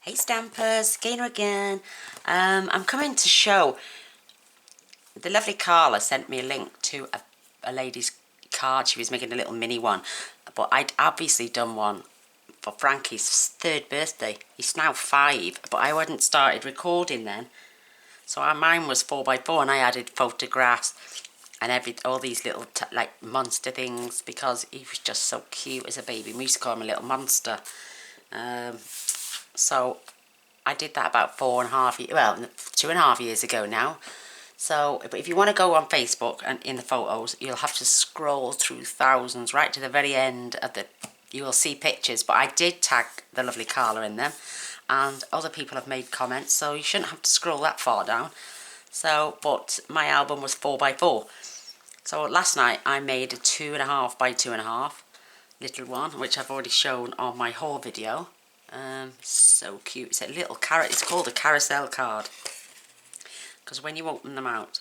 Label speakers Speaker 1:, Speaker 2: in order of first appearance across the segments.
Speaker 1: Hey Stampers, Gainer again. I'm coming to show, the lovely Carla sent me a link to a lady's card. She was making a little mini one, but I'd obviously done one for Frankie's 3rd birthday. He's now 5, but I hadn't started recording then. So mine was 4x4 and I added photographs and all these little like monster things because he was just so cute as a baby. We used to call him a little monster. So I did that about 2.5 years ago now. So, but if you want to go on Facebook and in the photos, you'll have to scroll through thousands right to the very end of you will see pictures. But I did tag the lovely Carla in them, and other people have made comments, so you shouldn't have to scroll that far down. So, but my album was 4x4. So last night I made a 2.5 by 2.5 little one, which I've already shown on my haul video. So cute. It's a little carrot. It's called a carousel card because when you open them out,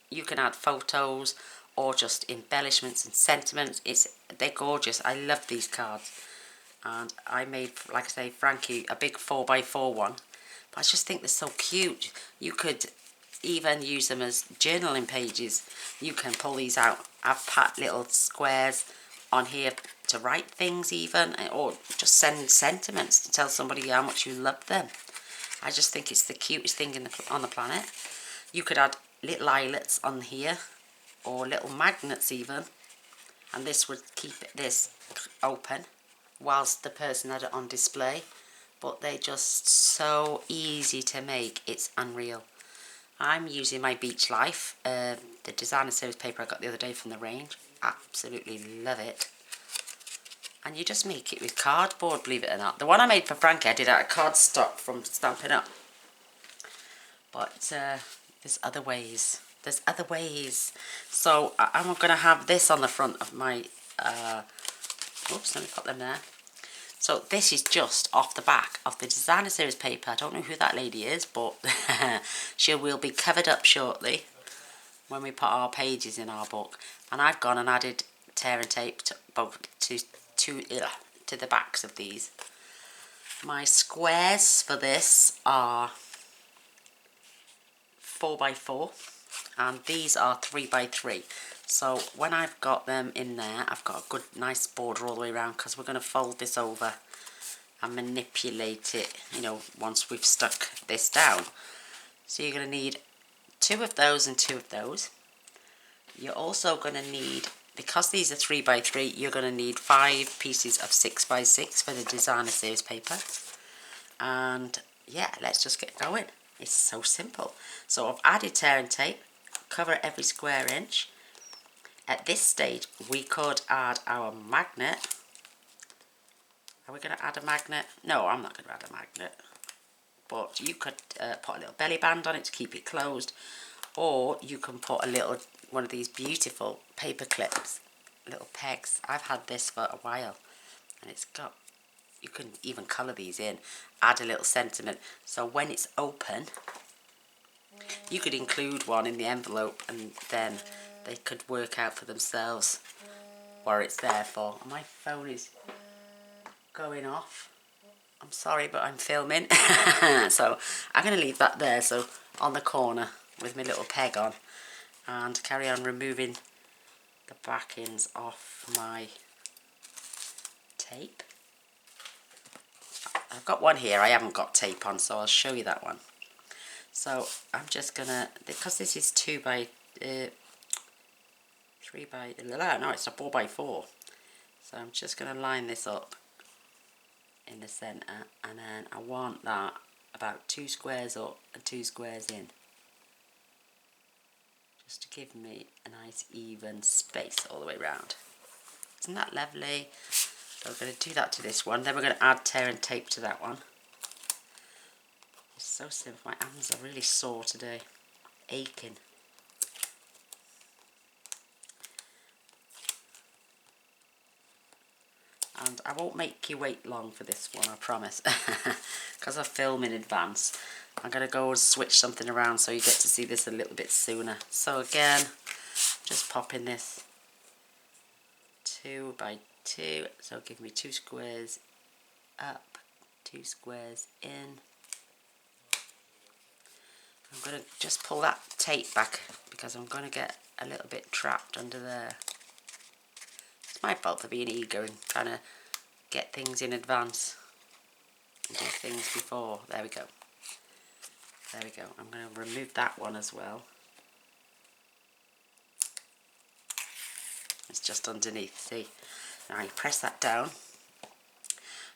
Speaker 1: you can add photos or just embellishments and sentiments. They're gorgeous. I love these cards, and I made, like I say, Frankie a big 4x4 one. But I just think they're so cute. You could even use them as journaling pages. You can pull these out. I've put little squares on here to write things even, or just send sentiments to tell somebody how much you love them. I just think it's the cutest thing on the planet. You could add little eyelets on here or little magnets even, and this would keep this open whilst the person had it on display. But they're just so easy to make, it's unreal. I'm using my Beach Life, the designer series paper I got the other day from the range. Absolutely love it. And you just make it with cardboard, believe it or not. The one I made for Frankie, I did out of cardstock from Stampin' Up. But there's other ways. There's other ways. So I'm going to have this on the front of my... oops, let me put them there. So this is just off the back of the designer series paper. I don't know who that lady is, but she will be covered up shortly when we put our pages in our book. And I've gone and added tear and tape to the backs of these. My squares for this are 4x4 and these are 3x3. So when I've got them in there, I've got a good nice border all the way around because we're going to fold this over and manipulate it, you know, once we've stuck this down. So you're going to need 2 of those and 2 of those. You're also going to need, because these are 3x3, you're going to need 5 pieces of 6x6 for the designer series paper. And yeah, let's just get going. It's so simple. So I've added tear and tape, cover every square inch. At this stage, we could add our magnet. Are we going to add a magnet? No, I'm not going to add a magnet. But you could put a little belly band on it to keep it closed. Or you can put a little, one of these beautiful paper clips, little pegs. I've had this for a while. And it's got, you can even colour these in. Add a little sentiment. So when it's open, you could include one in the envelope and then they could work out for themselves what it's there for. My phone is going off. I'm sorry, but I'm filming. So I'm going to leave that there, so on the corner with my little peg on, and carry on removing the backings off my tape. I've got one here I haven't got tape on, so I'll show you that one. So I'm just going to, because this is 3x, no, it's a 4x4. So I'm just going to line this up in the centre, and then I want that about 2 squares up and 2 squares in. Just to give me a nice even space all the way around. Isn't that lovely? So we're going to do that to this one. Then we're going to add tear and tape to that one. It's so simple. My hands are really sore today. Aching. And I won't make you wait long for this one, I promise. Because I film in advance. I'm going to go and switch something around so you get to see this a little bit sooner. So again, just popping this 2x2. So give me 2 squares up 2 squares in. I'm going to just pull that tape back because I'm going to get a little bit trapped under there. It's my fault for being eager and trying to get things in advance and do things before. There we go. There we go. I'm going to remove that one as well. It's just underneath, see? Now you press that down.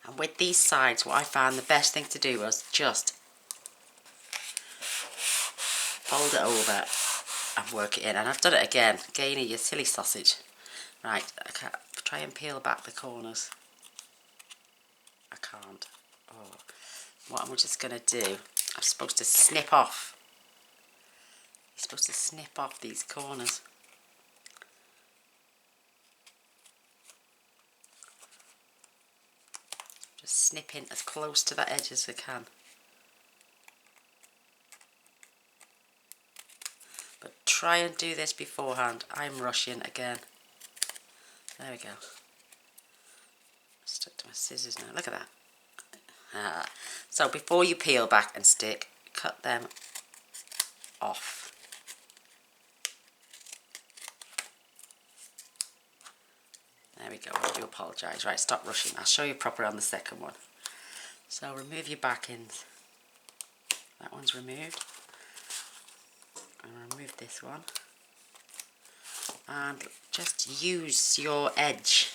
Speaker 1: And with these sides, what I found the best thing to do was just fold it over and work it in. And I've done it again. Gainer, you silly sausage. Right, okay, try and peel back the corners. I can't. Oh. What I'm just going to do, I'm supposed to snip off. You're supposed to snip off these corners. Just snip in as close to that edge as I can. But try and do this beforehand. I'm rushing again. There we go. Stuck to my scissors now. Look at that. So before you peel back and stick, cut them off. There we go. I do apologise. Right, stop rushing. I'll show you proper on the second one. So remove your back ends. That one's removed. And remove this one. And just use your edge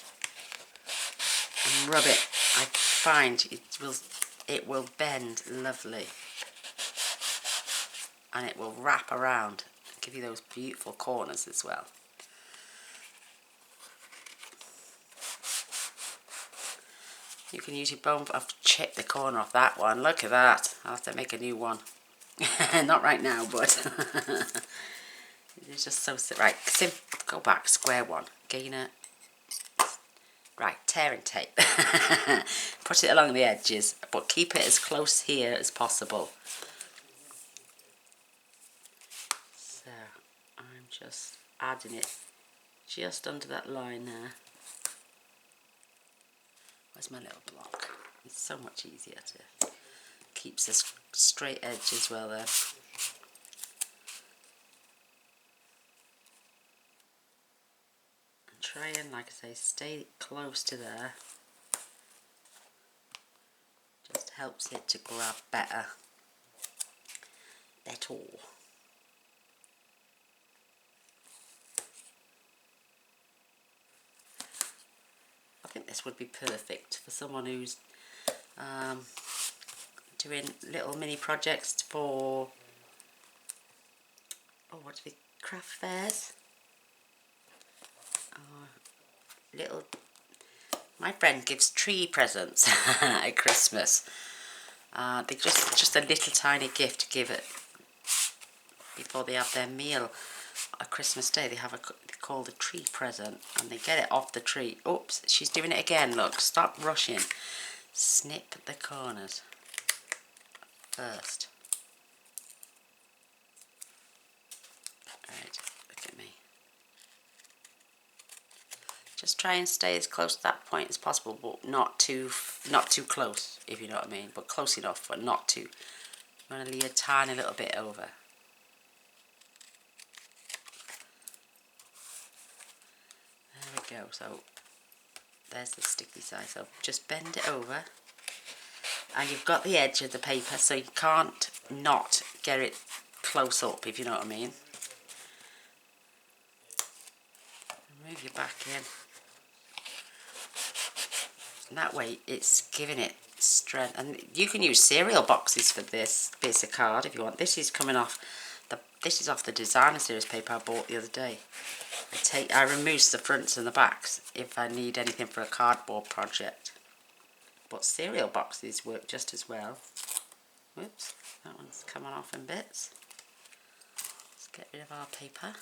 Speaker 1: and rub it. I find it will bend lovely, and it will wrap around and give you those beautiful corners as well. You can use your bone. I've chipped the corner off that one. Look at that. I'll have to make a new one. Not right now, but it's just so right. Go back, square one, gainer. Right, tearing tape. Put it along the edges, but keep it as close here as possible. So I'm just adding it just under that line there. Where's my little block? It's so much easier to keeps a straight edge as well there. Try and, like I say, stay close to there. Just helps it to grab better. Better. I think this would be perfect for someone who's doing little mini projects for, oh, what do they, craft fairs? Little, my friend gives tree presents at Christmas. They just a little tiny gift to give it before they have their meal on Christmas Day. They have they call a tree present, and they get it off the tree. Oops, she's doing it again. Look, stop rushing. Snip the corners first. Right, look at me. Just try and stay as close to that point as possible, but not too close, if you know what I mean. But close enough, but not too. I'm going to leave a tiny little bit over. There we go. So there's the sticky side. So just bend it over, and you've got the edge of the paper, so you can't not get it close up, if you know what I mean. Move your back in. And that way it's giving it strength. And you can use cereal boxes for this piece of card if you want. This is coming off the designer series paper I bought the other day. I remove the fronts and the backs if I need anything for a cardboard project. But cereal boxes work just as well. Whoops, that one's coming off in bits. Let's get rid of our paper.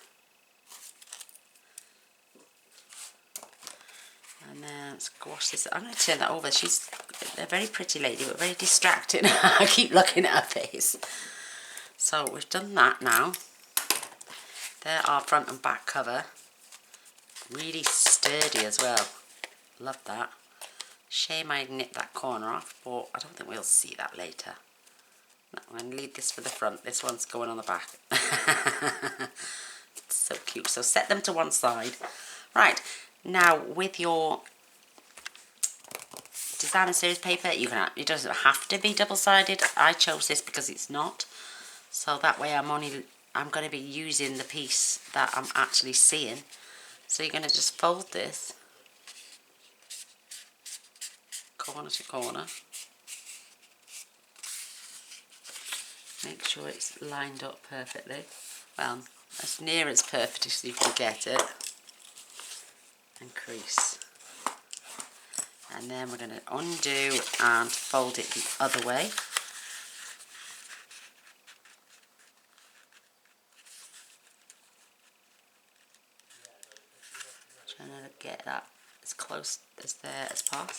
Speaker 1: And then squash this. I'm going to turn that over. She's a very pretty lady, but very distracting. I keep looking at her face. So we've done that now. There are front and back cover. Really sturdy as well. Love that. Shame I nipped that corner off, but I don't think we'll see that later. No, I'm going to leave this for the front. This one's going on the back. It's so cute. So set them to one side. Right, now with your designer series paper, it doesn't have to be double-sided. I chose this because it's not. So that way I'm going to be using the piece that I'm actually seeing. So you're going to just fold this corner to corner. Make sure it's lined up perfectly. Well, as near as perfect as you can get it. And crease. And then we're going to undo and fold it the other way. Trying to get that as close as there as possible.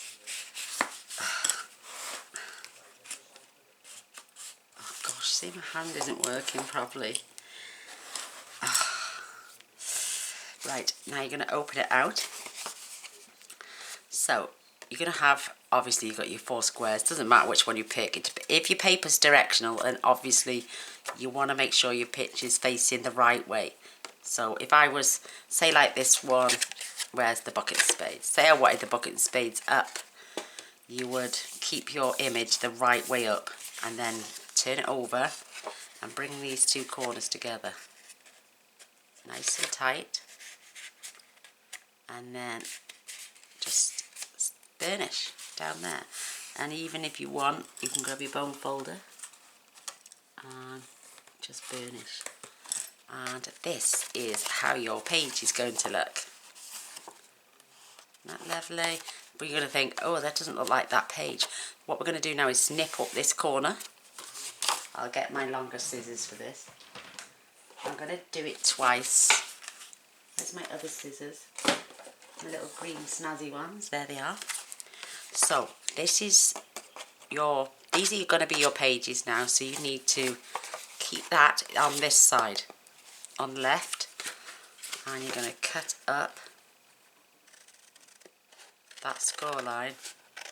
Speaker 1: Oh gosh, see, my hand isn't working properly. Right, now you're going to open it out. So you're going to have, obviously you've got your 4 squares, doesn't matter which one you pick. If your paper's directional, then obviously you want to make sure your pitch is facing the right way. So if I was, say like this one, where's the bucket and spades? Say I wanted the bucket and spades up, you would keep your image the right way up and then turn it over and bring these 2 corners together. Nice and tight. And then just burnish down there. And even if you want, you can grab your bone folder and just burnish. And this is how your page is going to look. Isn't that lovely? But you're going to think, oh, that doesn't look like that page. What we're going to do now is snip up this corner. I'll get my longer scissors for this. I'm going to do it twice. Where's my other scissors? My little green snazzy ones. There they are. So these are going to be your pages now. So you need to keep that on this side, on the left, and you're going to cut up that score line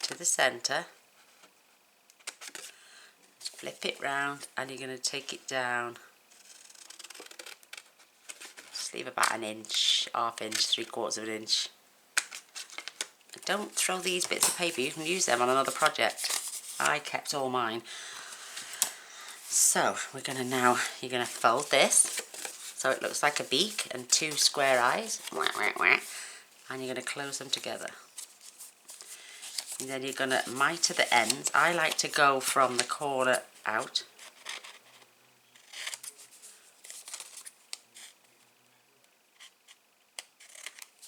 Speaker 1: to the centre. Flip it round, and you're going to take it down. Just leave about an inch, ½ inch, 3/4 of an inch. Don't throw these bits of paper, you can use them on another project. I kept all mine. So you're going to fold this so it looks like a beak and 2 square eyes. And you're going to close them together. And then you're going to miter the ends. I like to go from the corner out.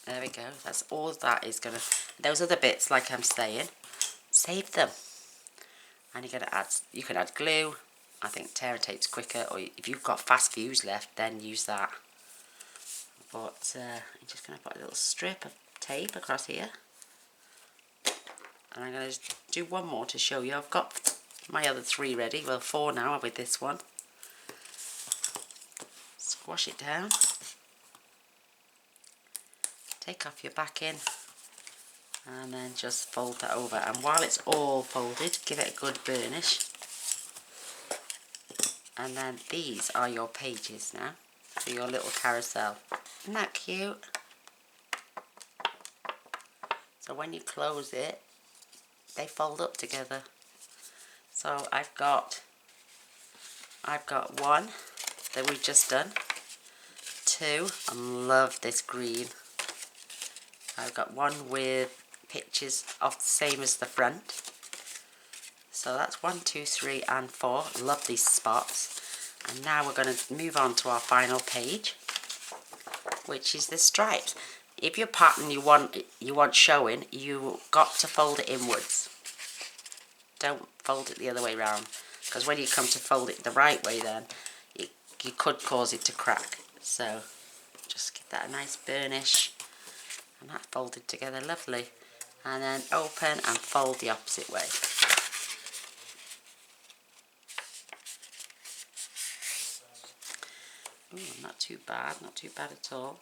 Speaker 1: There we go. That's all that is going to... Those other bits, like I'm saying, save them. And you're going to add... You can add glue. I think tear and tape's quicker. Or if you've got fast fuse left, then use that. But I'm just going to put a little strip of tape across here. And I'm going to do one more to show you. I've got my other 3 ready. Well, 4 now with this one. Squash it down. Take off your backing. And then just fold that over. And while it's all folded, give it a good burnish. And then these are your pages now. For your little carousel. Isn't that cute? So when you close it, they fold up together. So I've got 1 that we've just done. 2, I love this green. I've got 1 with pictures of the same as the front. So that's 1, 2, 3 and 4. Love these spots. And now we're going to move on to our final page, which is the stripes. If your pattern you want showing, you got to fold it inwards. Don't fold it the other way round, because when you come to fold it the right way, then you could cause it to crack. So just give that a nice burnish, and that folded together lovely. And then open and fold the opposite way. Ooh, not too bad at all.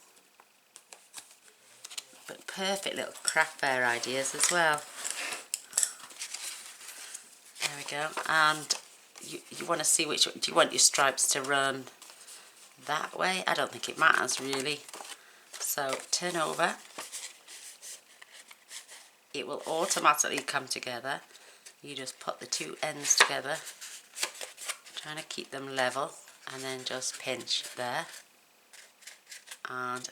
Speaker 1: But perfect little craft fair ideas as well. There we go. And you want to see which, do you want your stripes to run that way? I don't think it matters really. So turn over. It will automatically come together. You just put the two ends together, trying to keep them level, and then just pinch there. And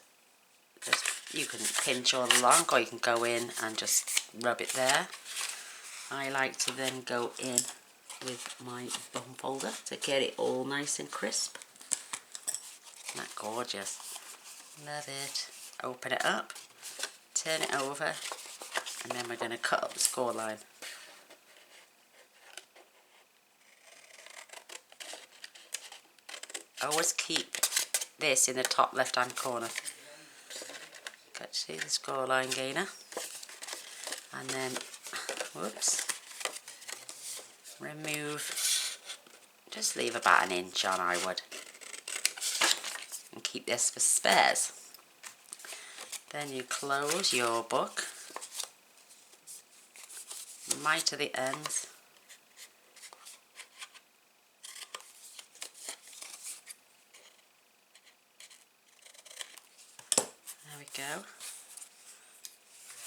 Speaker 1: just, you can pinch all along, or you can go in and just rub it there. I like to then go in with my bum folder to get it all nice and crisp. Isn't that gorgeous? Love it. Open it up, turn it over, and then we're going to cut up the score line. Always keep this in the top left hand corner. Got to see the score line gainer. And then, whoops, remove, just leave about an inch on, I would. And keep this for spares. Then you close your book, mite at the ends. There we go.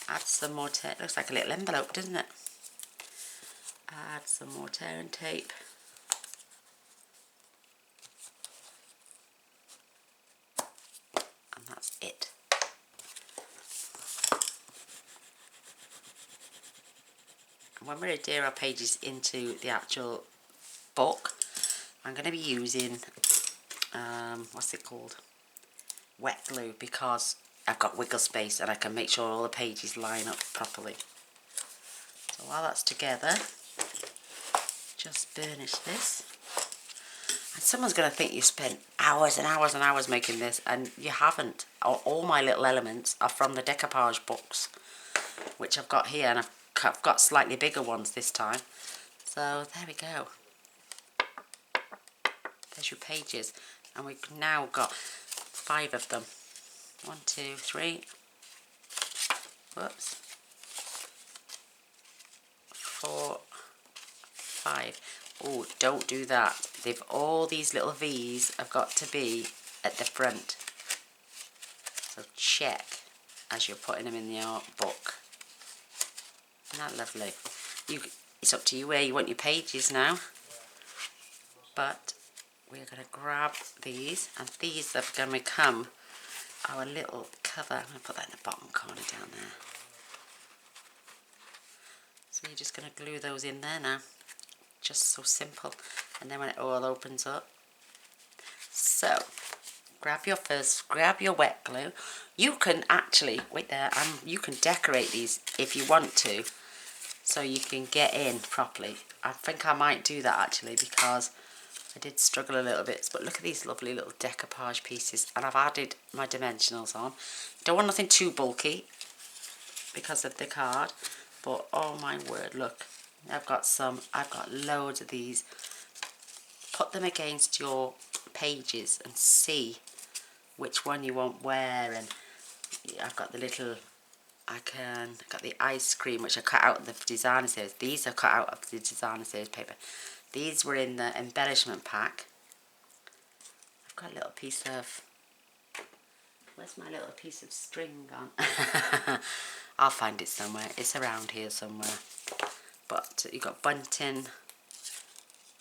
Speaker 1: Add some more tape. Looks like a little envelope, doesn't it? Add some more tearing tape. And that's it. When we adhere our pages into the actual book, I'm going to be using, what's it called? Wet glue, because I've got wiggle space and I can make sure all the pages line up properly. So while that's together, just burnish this. And someone's going to think you spent hours and hours and hours making this, and you haven't. All my little elements are from the decoupage books, which I've got here, and I've got slightly bigger ones this time. So there we go. There's your pages, and we've now got 5 of them. 1, 2, 3. Whoops. 4, 5. Oh, don't do that. They've all these little V's have got to be at the front. So check as you're putting them in your book. Isn't that lovely? It's up to you where you want your pages now. But we're going to grab these, and these are going to become our little cover. I'm going to put that in the bottom corner down there. So you're just going to glue those in there now. Just so simple. And then when it all opens up. So, grab your wet glue. You can actually, wait there, you can decorate these if you want to, so you can get in properly. I think I might do that actually, because I did struggle a little bit. But look at these lovely little decoupage pieces, and I've added my dimensionals on. Don't want nothing too bulky because of the card, but oh my word, look, I've got loads of these. Put them against your pages and see which one you want where. And I've got the little, I've got the ice cream, which I cut out of the designer series. These are cut out of the designer series paper. These were in the embellishment pack. I've got a little piece of, where's my little piece of string gone? I'll find it somewhere. It's around here somewhere. But you've got bunting.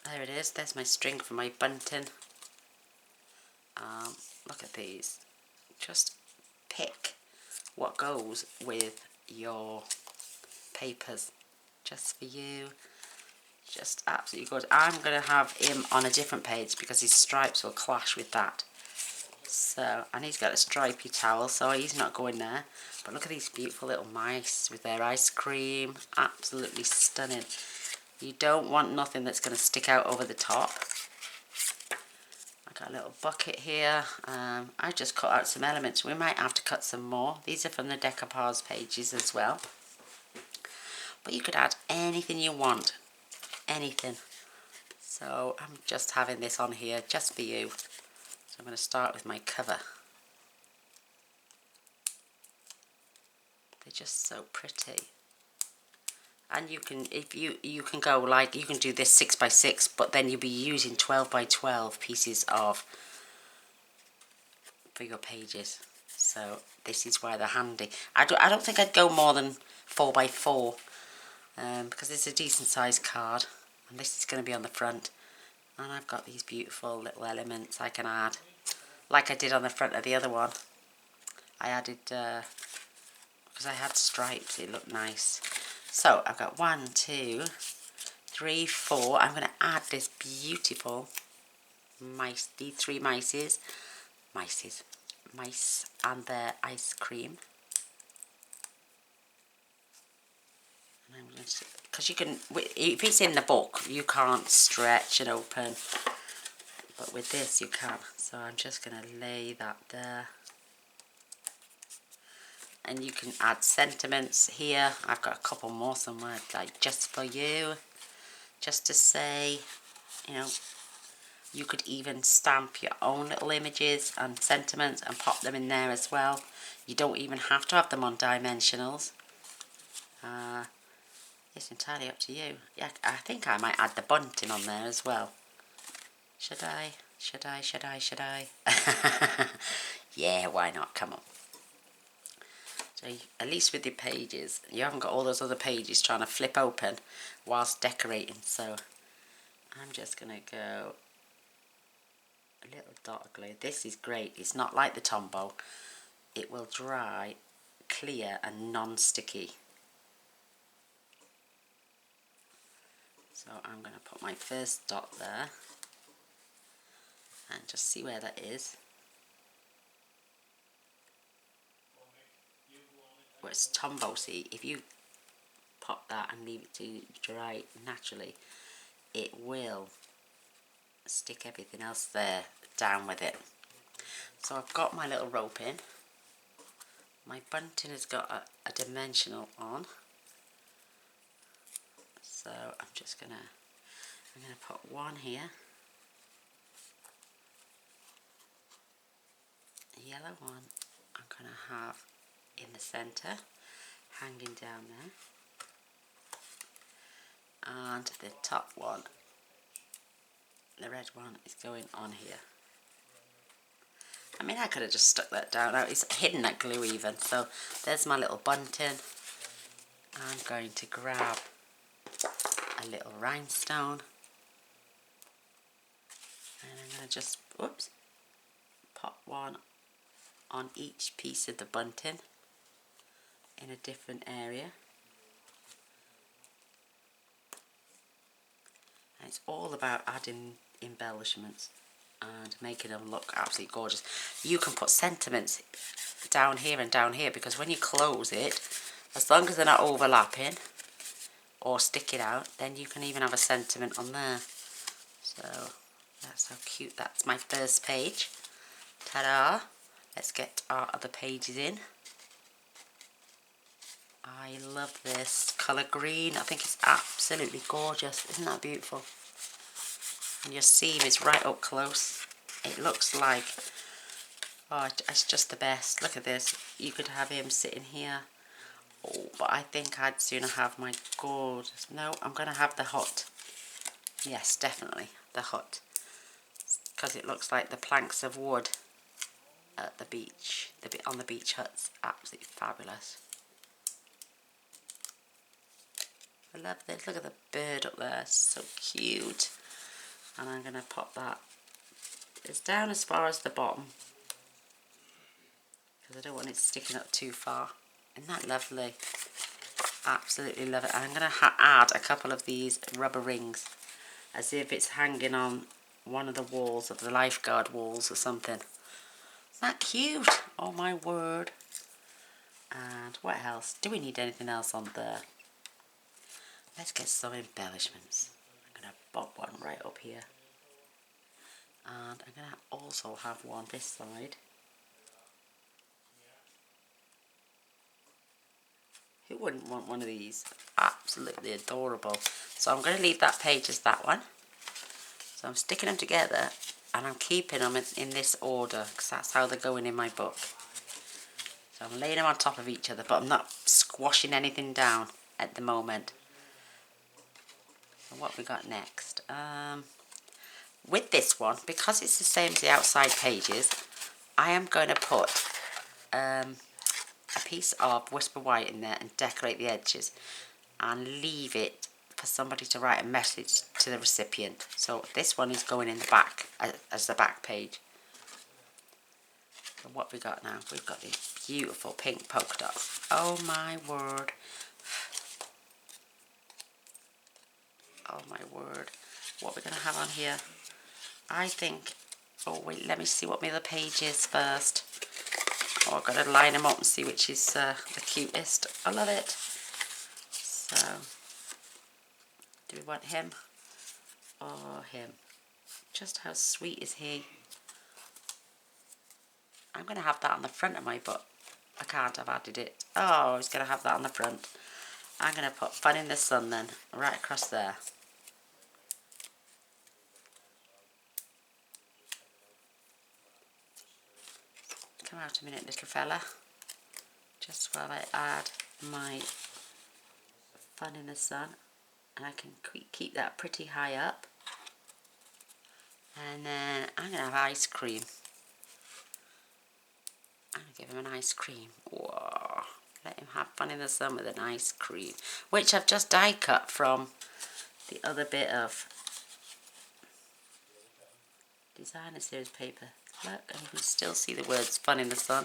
Speaker 1: There it is. There's my string for my bunting. Look at these. Just pick what goes with your papers. Just for you. Just absolutely good. I'm going to have him on a different page because his stripes will clash with that. So, and he's got a stripy towel, so he's not going there. But look at these beautiful little mice with their ice cream. Absolutely stunning. You don't want nothing that's going to stick out over the top. I got a little bucket here. I just cut out some elements. We might have to cut some more. These are from the decoupage pages as well. But you could add anything you want. Anything. So I'm just having this on here just for you. So I'm going to start with my cover. They're just so pretty. And you can, if you can go like, you can do this 6 by 6, but then you'll be using 12 by 12 pieces of for your pages. So this is why they're handy. I don't think I'd go more than 4 by 4 because it's a decent sized card, and this is going to be on the front. And I've got these beautiful little elements I can add, like I did on the front of the other one. I added because I had stripes, it looked nice. So I've got 1, 2, 3, 4. I'm going to add this beautiful mice, these 3 mice and their ice cream. And I'm just, because you can, if it's in the book, you can't stretch and open, but with this you can. So I'm just going to lay that there. And you can add sentiments here. I've got a couple more somewhere, like just for you, just to say, you know, you could even stamp your own little images and sentiments and pop them in there as well. You don't even have to have them on dimensionals. It's entirely up to you. Yeah, I think I might add the bunting on there as well. Should I? Yeah, why not? Come on. So at least with your pages, you haven't got all those other pages trying to flip open whilst decorating. So I'm just going to go a little dot of glue. This is great. It's not like the Tombow. It will dry clear and non-sticky. So I'm going to put my first dot there and just see where that is. Well, it's Tombow, see, if you pop that and leave it to dry naturally, it will stick everything else there down with it. So I've got my little rope in. My bunting has got a dimensional on. So I'm gonna put one here. A yellow one I'm gonna have in the center, hanging down there. And the top one, the red one, is going on here. I mean, I could have just stuck that down. Now it's hidden that glue even. So there's my little bunting. I'm going to grab a little rhinestone. And I'm going to just, whoops, pop one on each piece of the bunting in a different area. And it's all about adding embellishments and making them look absolutely gorgeous. You can put sentiments down here and down here, because when you close it, as long as they're not overlapping or sticking out, then you can even have a sentiment on there. So that's how cute. That's my first page. Ta-da! Let's get our other pages in. I love this colour green. I think it's absolutely gorgeous. Isn't that beautiful? And your seam is right up close. It looks like, oh, it's just the best. Look at this. You could have him sitting here. Oh, but I think I'd sooner have my gorgeous. No, I'm going to have the hut. Yes, definitely the hut. Because it looks like the planks of wood at the beach. The bit on the beach hut's absolutely fabulous. I love this. Look at the bird up there. So cute. And I'm going to pop that. It's down as far as the bottom, because I don't want it sticking up too far. Isn't that lovely? Absolutely love it. And I'm going to add a couple of these rubber rings, as if it's hanging on one of the walls of the lifeguard walls or something. Isn't that cute? Oh my word. And what else? Do we need anything else on there? Let's get some embellishments. I'm going to pop one right up here. And I'm going to also have one this side. Who wouldn't want one of these? Absolutely adorable. So I'm going to leave that page as that one. So I'm sticking them together and I'm keeping them in this order, because that's how they're going in my book. So I'm laying them on top of each other, but I'm not squashing anything down at the moment. And what we got next? With this one, because it's the same as the outside pages, I am going to put a piece of Whisper White in there and decorate the edges and leave it for somebody to write a message to the recipient. So this one is going in the back as the back page. So what we got now? We've got these beautiful pink polka dots. Oh my word. Oh my word. What we're going to have on here? I think... Oh wait, let me see what my other page is first. Oh, I've got to line them up and see which is the cutest. I love it. So, do we want him or him? Just how sweet is he? I'm going to have that on the front of my book. I can't, I've added it. Oh, I was going to have that on the front. I'm going to put Fun in the Sun then, right across there. Come out a minute, little fella. Just while I add my Fun in the Sun. And I can keep that pretty high up. And then I'm going to have ice cream. I'm going to give him an ice cream. Whoa. Let him have fun in the sun with an ice cream. Which I've just die cut from the other bit of designer series paper. Look, and you can still see the words Fun in the Sun.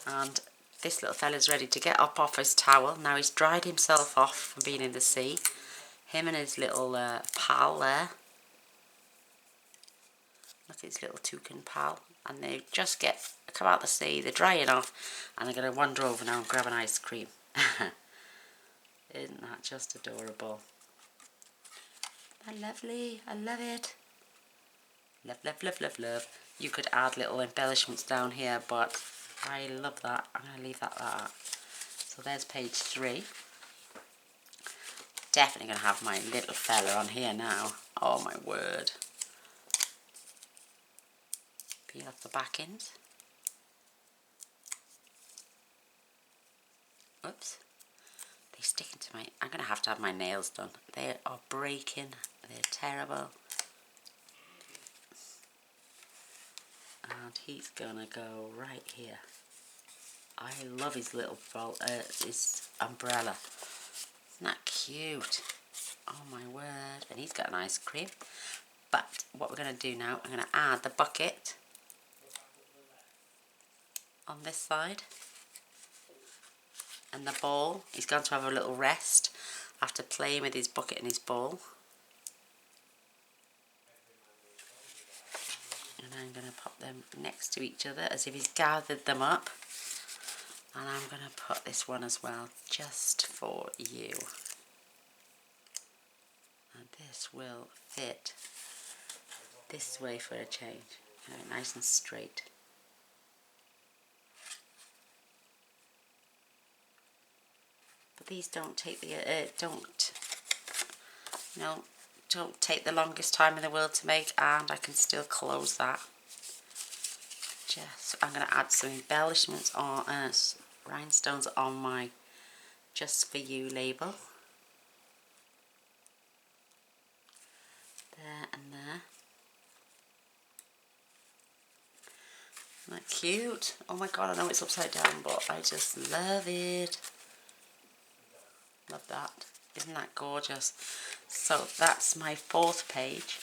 Speaker 1: And this little fella's ready to get up off his towel. Now he's dried himself off from being in the sea. Him and his little pal there. That's his little toucan pal. And they just come out the sea, they're drying off, and they're going to wander over now and grab an ice cream. Isn't that just adorable? They're lovely, I love it. Love, love, love, love, love. You could add little embellishments down here, but I love that. I'm going to leave that like that. So there's page 3. Definitely going to have my little fella on here now. Oh my word. Peel off the back end. Oops. They're sticking to my... I'm going to have my nails done. They are breaking. They're terrible. And he's going to go right here. I love his little his umbrella. Isn't that cute? Oh my word. And he's got an ice cream. But what we're going to do now, I'm going to add the bucket on this side. And the ball, he's going to have a little rest after playing with his bucket and his ball. And I'm going to put them next to each other as if he's gathered them up. And I'm going to put this one as well, just for you. And this will fit this way for a change. Nice and straight. But these don't take the don't take the longest time in the world to make, and I can still close that. I'm going to add some embellishments on rhinestones on my Just For You label. There and there. Isn't that cute? Oh my god, I know it's upside down, but I just love it. Love that. Isn't that gorgeous? So that's my 4th page.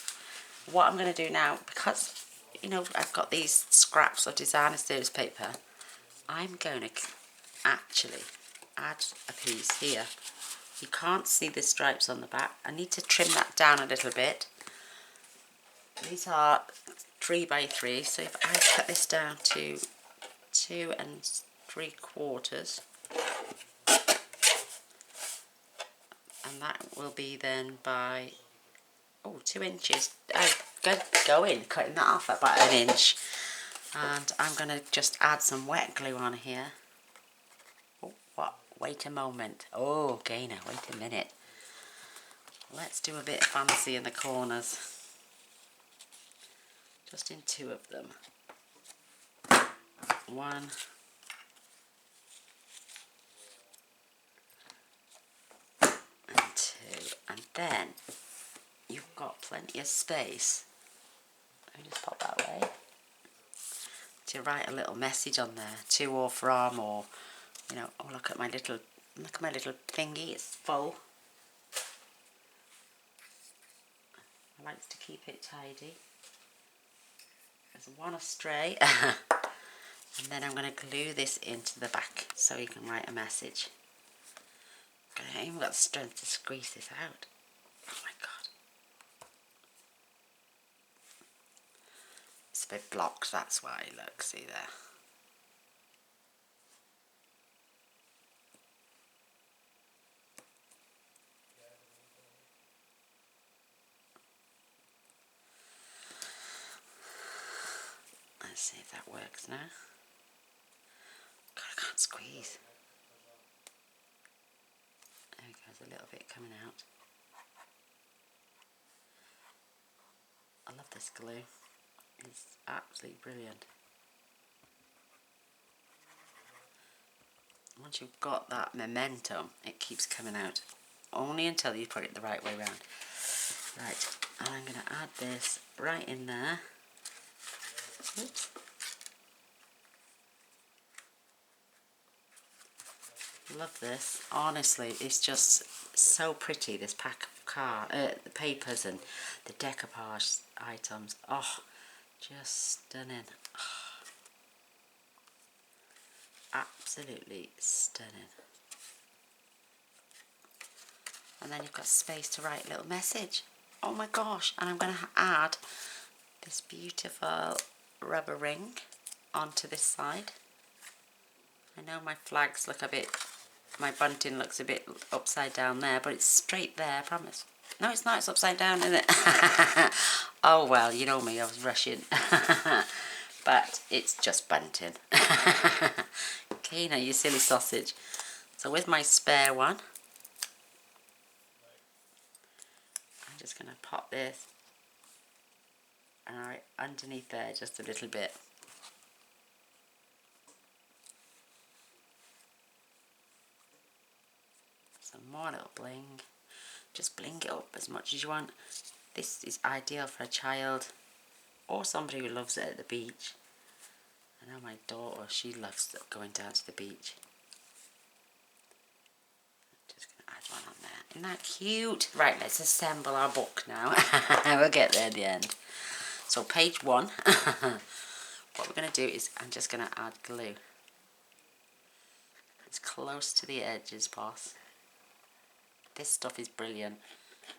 Speaker 1: What I'm going to do now, because, you know, I've got these scraps of designer series paper, I'm going to actually add a piece here. You can't see the stripes on the back. I need to trim that down a little bit. These are 3 by 3, so if I cut this down to 2 3/4, and that will be then by 2 inches. Cutting that off at about 1 inch. And I'm going to just add some wet glue on here. Oh, what? Wait a moment. Oh, Gainer, wait a minute. Let's do a bit of fancy in the corners. Just in 2 of them. 1. And 2. And then you've got plenty of space. Let me just pop that away. To write a little message on there, to or from, or you know, oh look at my little thingy, it's full. I like to keep it tidy. There's one astray. And then I'm going to glue this into the back so you can write a message. I haven't even got the strength to squeeze this out. Oh my god. It's a bit blocked, that's why. Look, see there. Let's see if that works now. God, I can't squeeze. There we go, there's a little bit coming out. I love this glue. It's absolutely brilliant. Once you've got that momentum, it keeps coming out. Only until you put it the right way around. Right, and I'm going to add this right in there. Oops. Love this. Honestly, it's just so pretty, this pack of the papers and the decoupage items. Oh, just stunning. Oh, absolutely stunning. And then you've got space to write a little message. Oh my gosh, and I'm going to add this beautiful rubber ring onto this side. I know my flags look a bit, my bunting looks a bit upside down there, but it's straight there, I promise. No, it's not, it's upside down, isn't it? Oh well, you know me, I was rushing. But it's just bunting. Okay, now you silly sausage. So with my spare one, I'm just going to pop this and right underneath there just a little bit. Some more little bling. Just bling it up as much as you want. This is ideal for a child or somebody who loves it at the beach. I know my daughter, she loves going down to the beach. Just going to add one on there. Isn't that cute? Right, let's assemble our book now. We'll get there at the end. So page 1, what we're going to do is I'm just going to add glue. As close to the edge as possible. This stuff is brilliant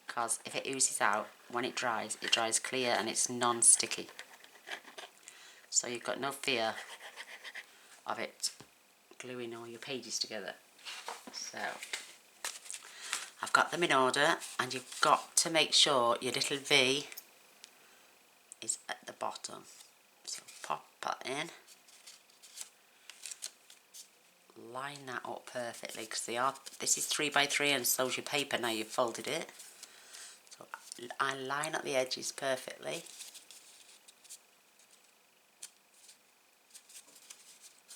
Speaker 1: because if it oozes out, when it dries clear and it's non-sticky. So you've got no fear of it gluing all your pages together. So I've got them in order, and you've got to make sure your little V is at the bottom. So pop that in. Line that up perfectly because this is 3 by 3 and so's your paper now you've folded it. So I line up the edges perfectly.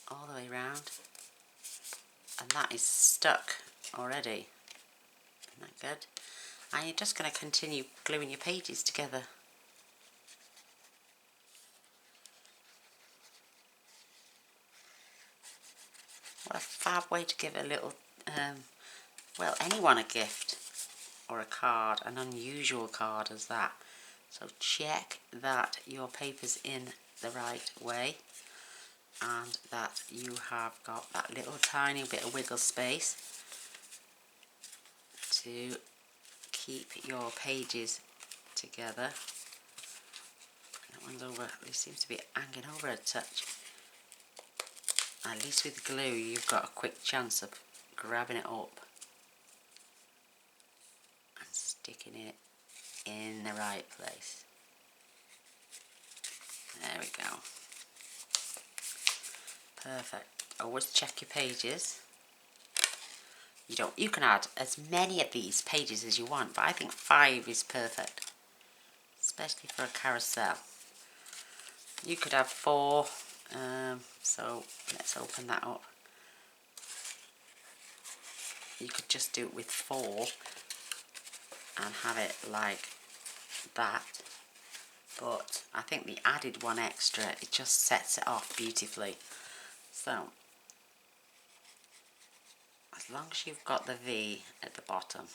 Speaker 1: All the way around. And that is stuck already. Isn't that good? And you're just going to continue gluing your pages together. What a fab way to give a little, well, anyone a gift or a card, an unusual card as that. So check that your paper's in the right way and that you have got that little tiny bit of wiggle space to keep your pages together. That one's over, it seems to be hanging over a touch. At least with glue you've got a quick chance of grabbing it up and sticking it in the right place. There we go. Perfect. Always check your pages. You can add as many of these pages as you want, but I think 5 is perfect, especially for a carousel. You could have 4. So let's open that up. You could just do it with 4 and have it like that, but I think the added one extra, it just sets it off beautifully. So as long as you've got the V at the bottom,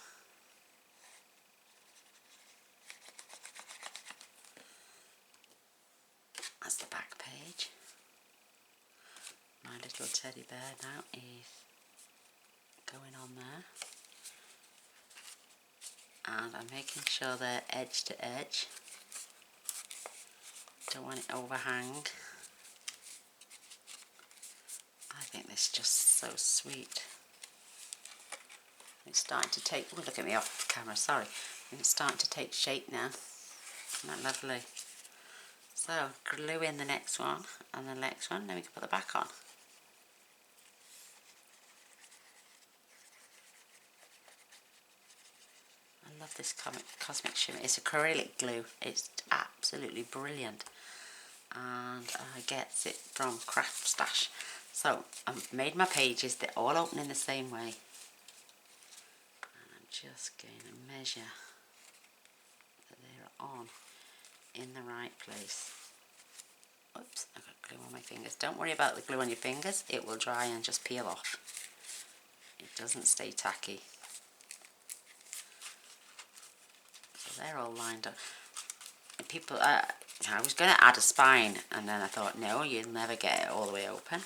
Speaker 1: that's the back page. My little teddy bear now is going on there, and I'm making sure they're edge to edge. Don't want it overhang. I think this is just so sweet. It's starting to take, oh, look at me off camera, sorry. It's starting to take shape now. Isn't that lovely? So glue in the next one and the next one, then we can put the back on. I love this cosmic shimmer. It's acrylic glue. It's absolutely brilliant, and I get it from Craft Stash. So I've made my pages. They're all open in the same way, and I'm just going to measure that they're on in the right place. Oops, I've got glue on my fingers. Don't worry about the glue on your fingers. It will dry and just peel off. It doesn't stay tacky. So they're all lined up. And people, I was going to add a spine, and then I thought, no, you'll never get it all the way open.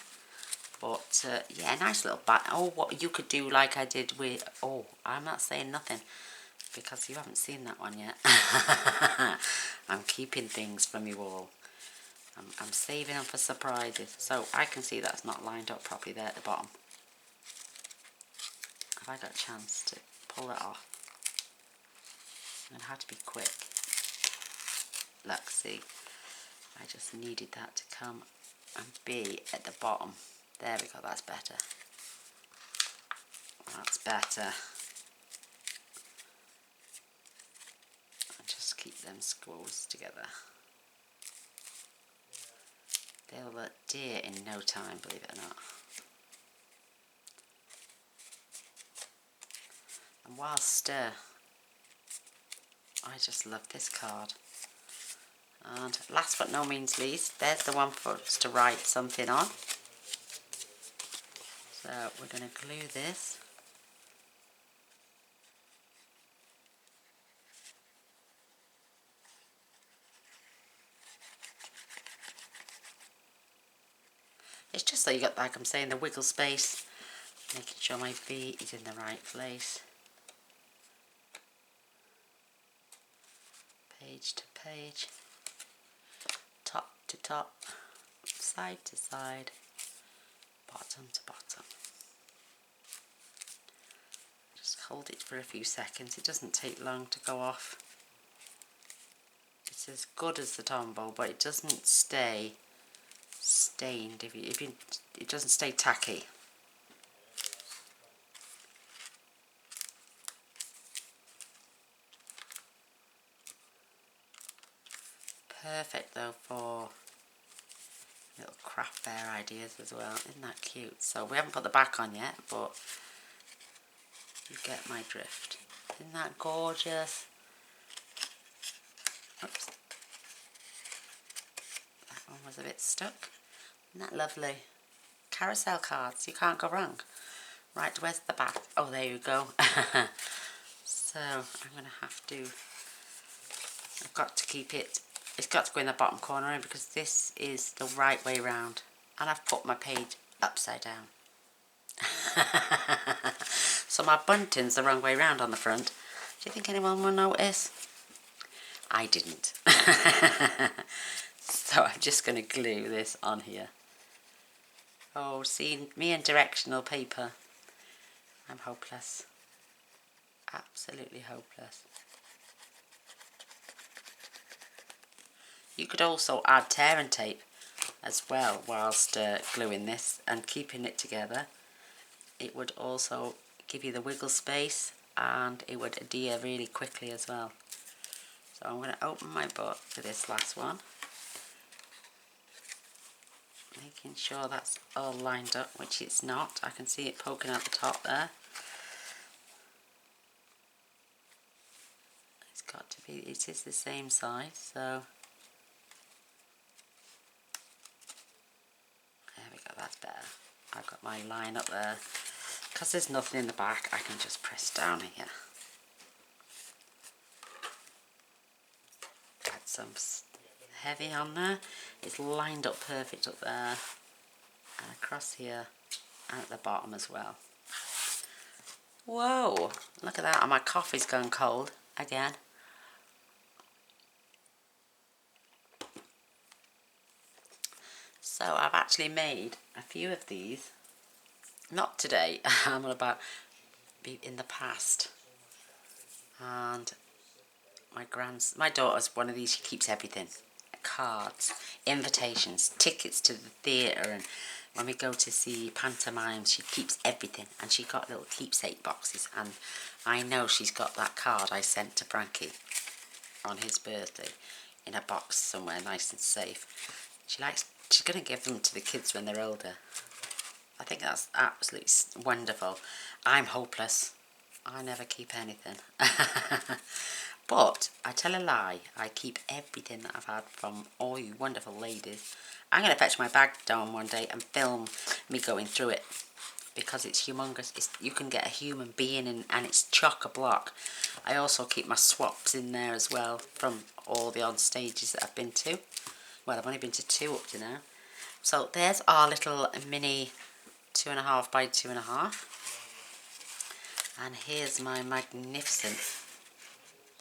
Speaker 1: But yeah, nice little back. Oh, what you could do like I did with, oh, I'm not saying nothing because you haven't seen that one yet. I'm keeping things from you all. I'm saving them for surprises. So I can see that's not lined up properly there at the bottom. Have I got a chance to pull it off? I'm going to have to be quick. Look, see, I just needed that to come and be at the bottom. There we go, that's better. That's better. And just keep them squoze together. They'll look dear in no time, believe it or not. And whilst I just love this card. And last but no means least, there's the one for us to write something on. So we're going to glue this. It's just so you got, like I'm saying, the wiggle space, making sure my V is in the right place. Page to page, top to top, side to side, bottom to bottom. Just hold it for a few seconds. It doesn't take long to go off. It's as good as the Tombow, but it doesn't stay stained. It doesn't stay tacky. Perfect though for little craft fair ideas as well. Isn't that cute? So we haven't put the back on yet, but you get my drift. Isn't that gorgeous? Oops. That one was a bit stuck. Isn't that lovely? Carousel cards, you can't go wrong. Right, where's the back? Oh, there you go. So I'm going to have to, I've got to keep it, it's got to go in the bottom corner because this is the right way round. And I've put my page upside down. So my bunting's the wrong way round on the front. Do you think anyone will notice? I didn't. So I'm just going to glue this on here. Oh, see, me and directional paper. I'm hopeless. Absolutely hopeless. You could also add tear and tape as well whilst gluing this and keeping it together. It would also give you the wiggle space and it would adhere really quickly as well. So I'm going to open my book for this last one. Making sure that's all lined up, which it's not. I can see it poking out the top there. it is the same size, so there we go, that's better. I've got my line up there. Because there's nothing in the back, I can just press down here. Add some heavy on there. It's lined up perfect up there and across here and at the bottom as well. Whoa, look at that, and my coffee's gone cold again. So I've actually made a few of these. Not today, I'm all about in the past. And my daughter's one of these, she keeps everything. Cards, invitations, tickets to the theatre, and when we go to see pantomimes, she keeps everything. And she got little keepsake boxes, and I know she's got that card I sent to Frankie on his birthday in a box somewhere nice and safe. She's going to give them to the kids when they're older. I think that's absolutely wonderful. I'm hopeless. I never keep anything. But I tell a lie, I keep everything that I've had from all you wonderful ladies. I'm going to fetch my bag down one day and film me going through it, because it's humongous. You can get a human being in, and it's chock-a-block. I also keep my swaps in there as well from all the on stages that I've been to. Well, I've only been to 2 up to now. So there's our little mini 2.5 by 2.5. And here's my magnificent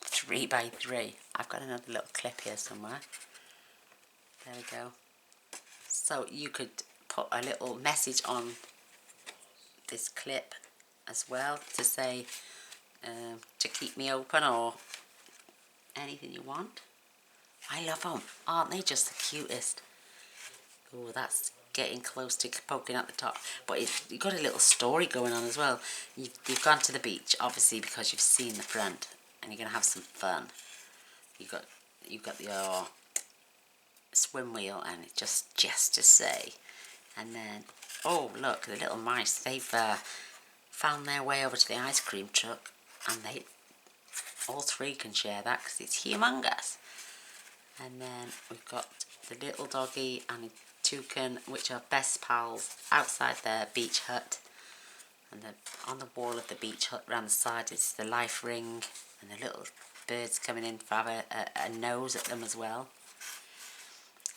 Speaker 1: 3 by 3. I've got another little clip here somewhere. There we go. So you could put a little message on this clip as well to say to keep me open, or anything you want. I love them. Aren't they just the cutest? Oh, that's getting close to poking at the top. But you've got a little story going on as well. You've gone to the beach, obviously, because you've seen the front, and you're going to have some fun. You've got your swim wheel, and it's just to say. And then, oh look, the little mice, they've found their way over to the ice cream truck, and all 3 can share that because it's humongous. And then we've got the little doggy and a toucan, which are best pals, outside their beach hut. And on the wall of the beach hut around the side is the life ring, and the little birds coming in to have a nose at them as well.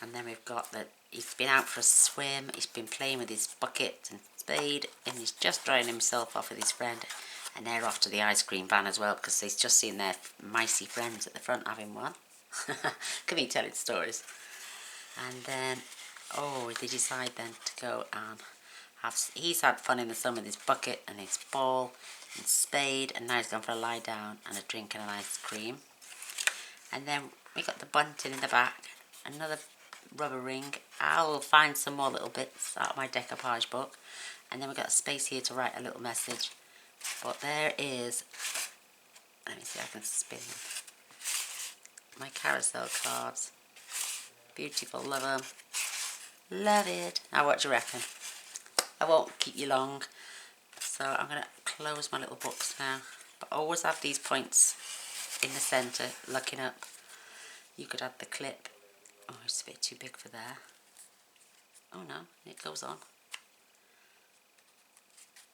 Speaker 1: And then we've got that he's been out for a swim, he's been playing with his bucket and spade, and he's just drying himself off with his friend. And they're off to the ice cream van as well, because they've just seen their micey friends at the front having one. Can me telling stories. And then, oh, they decide then to go and he's had fun in the sun with his bucket and his ball and spade, and now he's gone for a lie down and a drink and an ice cream. And then we got the bunting in the back, another rubber ring. I'll find some more little bits out of my decoupage book. And then we've got a space here to write a little message. But there is, let me see if I can spin them. My carousel cards. Beautiful, love them. Love it. Now what do you reckon? I won't keep you long. So I'm going to close my little books now. But always have these points in the centre looking up. You could add the clip. Oh, it's a bit too big for there. Oh no, it goes on.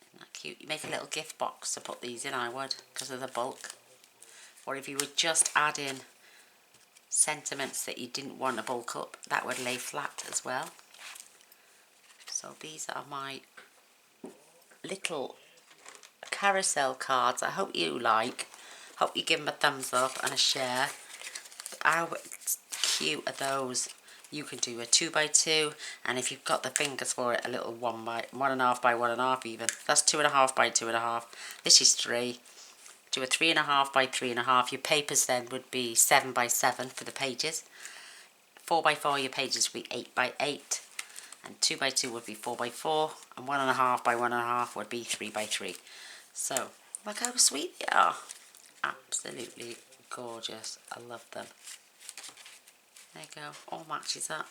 Speaker 1: Isn't that cute? You make a little gift box to put these in, I would, because of the bulk. Or if you would just add in sentiments that you didn't want to bulk up, that would lay flat as well. So these are my little carousel cards. I hope you like. Hope you give them a thumbs up and a share. How cute are those? You can do a 2 by 2, and if you've got the fingers for it, a little 1.5 by 1.5 even. That's 2.5 by 2.5. This is 3. Do a 3.5 by 3.5. Your papers then would be 7 by 7 for the pages. 4 by 4, your pages would be 8 by 8. And 2 by 2 would be 4 by 4. And 1.5 by 1.5 would be 3 by 3. So, look how sweet they are. Absolutely gorgeous. I love them. There you go. All matches up.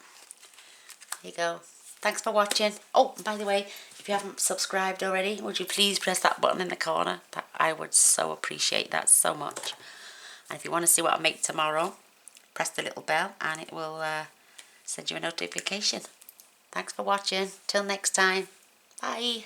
Speaker 1: There you go. Thanks for watching. Oh, and by the way, if you haven't subscribed already, would you please press that button in the corner? I would so appreciate that so much. And if you want to see what I make tomorrow, press the little bell and it will send you a notification. Thanks for watching. Till next time. Bye.